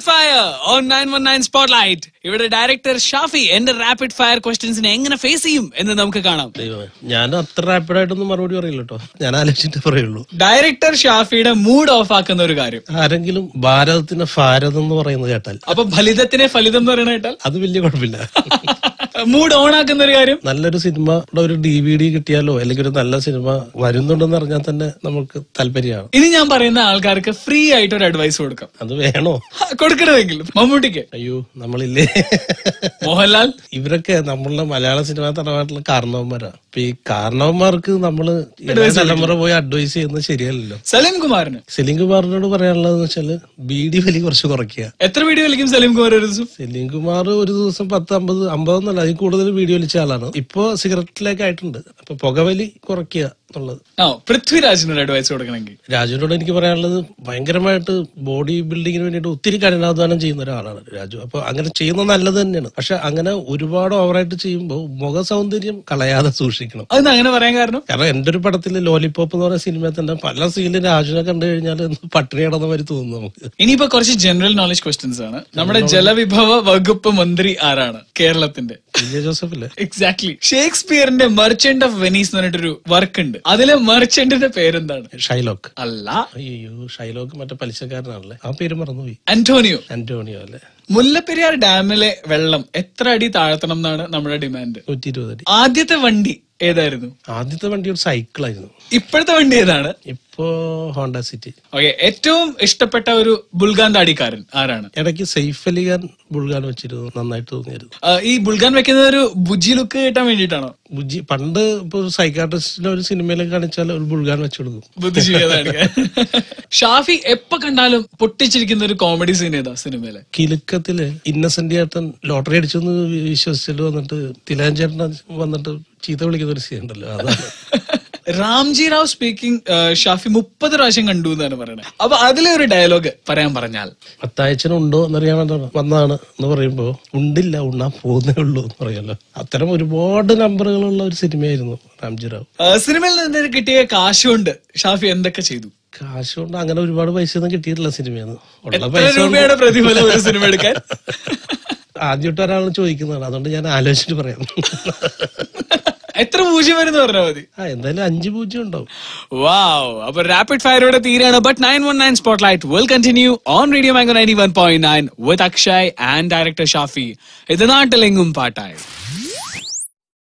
Rapid fire on 919 spotlight. ഇവിടെ director Shafi എന്റെ rapid fire ക്വസ്റ്റ്യൻസിനെ എങ്ങനെ ഫേസ് ചെയ്യും എന്ന് നമുക്ക് കാണാം. ഞാൻ അത്ര റാപ്പിഡായിട്ടൊന്നും മറുപടി പറയില്ല കേട്ടോ, ഞാൻ ആലോചിച്ചിട്ട് പറയുള്ളൂ. ഡയറക്ടർ ഷാഫിയുടെ മൂഡ് ഓഫ് ആക്കുന്ന ഒരു കാര്യം. ആരെങ്കിലും ഭാരതത്തിന് ഭാരതം എന്ന് പറയുന്നത് കേട്ടാൽ, അപ്പൊ ഫലിതത്തിനെ ഫലിതം എന്ന് പറയുന്നത് കേട്ടാൽ അത് വലിയ കുഴപ്പമില്ല. മൂഡ് ഓൺ ആക്കുന്ന ഒരു കാര്യം. നല്ലൊരു സിനിമയുടെ ഒരു DVD കിട്ടിയാലോ അല്ലെങ്കിൽ ഒരു നല്ല സിനിമ വരുന്നുണ്ടെന്ന് അറിഞ്ഞാൽ തന്നെ നമുക്ക് താല്പര്യമാണ്. ഇനി ഞാൻ പറയുന്ന ആൾക്കാർക്ക് ഫ്രീ ആയിട്ട് ഒരു അഡ്വൈസ് കൊടുക്കാം. അത് വേണോ? കൊടുക്കണമെങ്കിൽ മമ്മൂട്ടിക്ക്. അയ്യോ നമ്മളില്ലേ, മോഹൻലാൽ, ഇവരൊക്കെ നമ്മളുടെ മലയാള സിനിമ തറവാട്ടിലെ കാരണവന്മാരാ. അപ്പൊ ഈ കാരണവന്മാർക്ക് നമ്മള് തലമുറ പോയി അഡ്വൈസ് ചെയ്യുന്നത് ശരിയല്ലല്ലോ. സലീം കുമാറിനോട് പറയാനുള്ളതെന്ന് വെച്ചാല് ബീഡി വലി കുറച്ച് കുറയ്ക്കുക. എത്ര വീഡിയോ വലിക്കും സലീം കുമാർ ഒരു ദിവസം? സലീം കുമാർ ഒരു ദിവസം 10-50 എന്നല്ല, അതിൽ കൂടുതൽ വീഡിയോ വലിച്ച ആളാണ്. ഇപ്പൊ സിഗരറ്റിലേക്ക് ആയിട്ടുണ്ട്. അപ്പൊ പുകവലി കുറയ്ക്കുക എന്നുള്ളത്. പൃഥ്വിരാജിനോട് അഡ്വൈസ് കൊടുക്കണമെങ്കിൽ രാജുവിനോട് എനിക്ക് പറയാനുള്ളത്, ഭയങ്കരമായിട്ട് ബോഡി ബിൽഡിങ്ങിന് വേണ്ടിയിട്ട് ഒത്തിരി കഠിനാധ്വാനം ചെയ്യുന്ന ഒരാളാണ് രാജു. അപ്പൊ അങ്ങനെ ചെയ്യുന്നത് നല്ലത് തന്നെയാണ്. പക്ഷെ അങ്ങനെ ഒരുപാട് ഓവറായിട്ട് ചെയ്യുമ്പോൾ മുഖ സൗന്ദര്യം കളയാതെ സൂക്ഷിക്കണം. അത് അങ്ങനെ പറയാൻ കാരണം എന്റെ ഒരു പടത്തില് ലോലിപോപ്പ് എന്ന് പറയുന്ന സിനിമയിൽ തന്നെ പല സീനിലും രാജുവിനെ കണ്ടു കഴിഞ്ഞാൽ പട്ടിണി കിടന്ന മാതിരി തോന്നുന്നു നമുക്ക്. ഇനിയിപ്പോ കുറച്ച് ജനറൽ നോളജ് ക്വസ്റ്റ്യൻസ് ആണ്. നമ്മുടെ ജലവിഭവ വകുപ്പ് മന്ത്രി ആരാണ് കേരളത്തിന്റെ? വിജയ ജോസഫ് അല്ലേ? എക്സാക്ട്ലി. ഷേക്സ്പിയറിന്റെ മെർച്ചന്റ് ഓഫ് വെനീസ് എന്ന് പറഞ്ഞിട്ടൊരു വർക്ക് ഉണ്ട്. അതിലെ മെർച്ചന്റിന്റെ പേരെന്താണ്? ഷൈലോക്ക് അല്ല. അയ്യോ, ഷൈലോക്ക് മറ്റേ പലിശക്കാരനാണല്ലേ, ആ പേര് മറന്നുപോയി. അന്റോണിയോ അല്ലേ? മുല്ലപ്പെരിയാർ ഡാമിലെ വെള്ളം എത്ര അടി താഴ്ത്തണം എന്നാണ് നമ്മുടെ ഡിമാൻഡ്? 120 അടി. ആദ്യത്തെ വണ്ടി ഏതായിരുന്നു? ആദ്യത്തെ വണ്ടി ഒരു സൈക്കിളായിരുന്നു. ഇപ്പോഴത്തെ വണ്ടി ഏതാണ്? ഇപ്പോ ഹോണ്ട സിറ്റി. ഓക്കെ. ഏറ്റവും ഇഷ്ടപ്പെട്ട ഒരു ബുൾഗാൻ താടിക്കാരൻ ആരാണ്? ഇടയ്ക്ക് സെയ്ഫ് അലി ഖാൻ ബുൾഗാൻ വെച്ചിരുന്നു, നന്നായിട്ട് തോന്നിയായിരുന്നു. ഈ ബുൾഗാൻ വെക്കുന്നത് ഒരു ബുജ്ജി ലുക്ക് കിട്ടാൻ വേണ്ടിട്ടാണോ? ബുജ്ജി പണ്ട് ഇപ്പൊ സൈക്കാട്രിസ്റ്റിന്റെ ഒരു സിനിമയിലൊക്കെ കാണിച്ചാൽ ഒരു ബുൾഗാൻ വെച്ചെടുക്കും. ബുദ്ധിജീവിയാണ്. ഷാഫി എപ്പോ കണ്ടാലും പൊട്ടിച്ചിരിക്കുന്ന ഒരു കോമഡി സീൻ ഏതാ സിനിമയിലെ? കിലുക്കത്തില് ഇന്നസെന്റ് ചേട്ടൻ ലോട്ടറി അടിച്ചെന്ന് വിശ്വസിച്ചിട്ട് വന്നിട്ട് തിലകൻ ചേട്ടൻ വന്നിട്ട് ചീത്ത വിളിക്കുന്ന ഒരു സീൻ ഉണ്ടല്ലോ, അതാണ്. രാംജി റാവ് സ്പീക്കിംഗ് ഷാഫി 30 പ്രാവശ്യം കണ്ടു എന്നാണ് പറയുന്നത്. അപ്പൊ അതിലെ ഒരു ഡയലോഗ് പറയാൻ പറഞ്ഞാൽ, അത്തായച്ചനുണ്ടോ എന്നറിയാൻ വന്നതാണ് എന്ന് പറയുമ്പോ ഉണ്ടില്ല, ഉണ്ണാൻ പോകുന്നേ ഉള്ളൂ എന്ന് പറയല്ലോ. അത്തരം ഒരുപാട് നമ്പറുകളുള്ള ഒരു സിനിമയായിരുന്നു രാംജി റാവ്. സിനിമയിൽ നിന്ന് കിട്ടിയ കാശുകൊണ്ട് ഷാഫി എന്തൊക്കെ ചെയ്തു? കാശ് കൊണ്ട് അങ്ങനെ ഒരുപാട് പൈസ ഒന്നും കിട്ടിയിട്ടില്ല സിനിമയെന്ന്. രൂപയുടെ പ്രതിഫലം ഒരു സിനിമ എടുക്കാൻ? ആദ്യമായിട്ട് ഒരാൾ ചോദിക്കുന്നതാണ്, അതുകൊണ്ട് ഞാൻ ആലോചിച്ചിട്ട് പറയാം. എത്ര പൂജ്യം വരുന്ന പറഞ്ഞാൽ മതി. എന്തായാലും 5 പൂജ്യം ഉണ്ടാവും. വാവ്. അപ്പൊ റാപ്പിഡ് ഫയറോടെ തീരാണ്. But 919 spotlight will continue on radio mango 91.9 with Akshay and director Shafi. ഇത് നാട്ടിലെങ്ങും പാട്ടായി.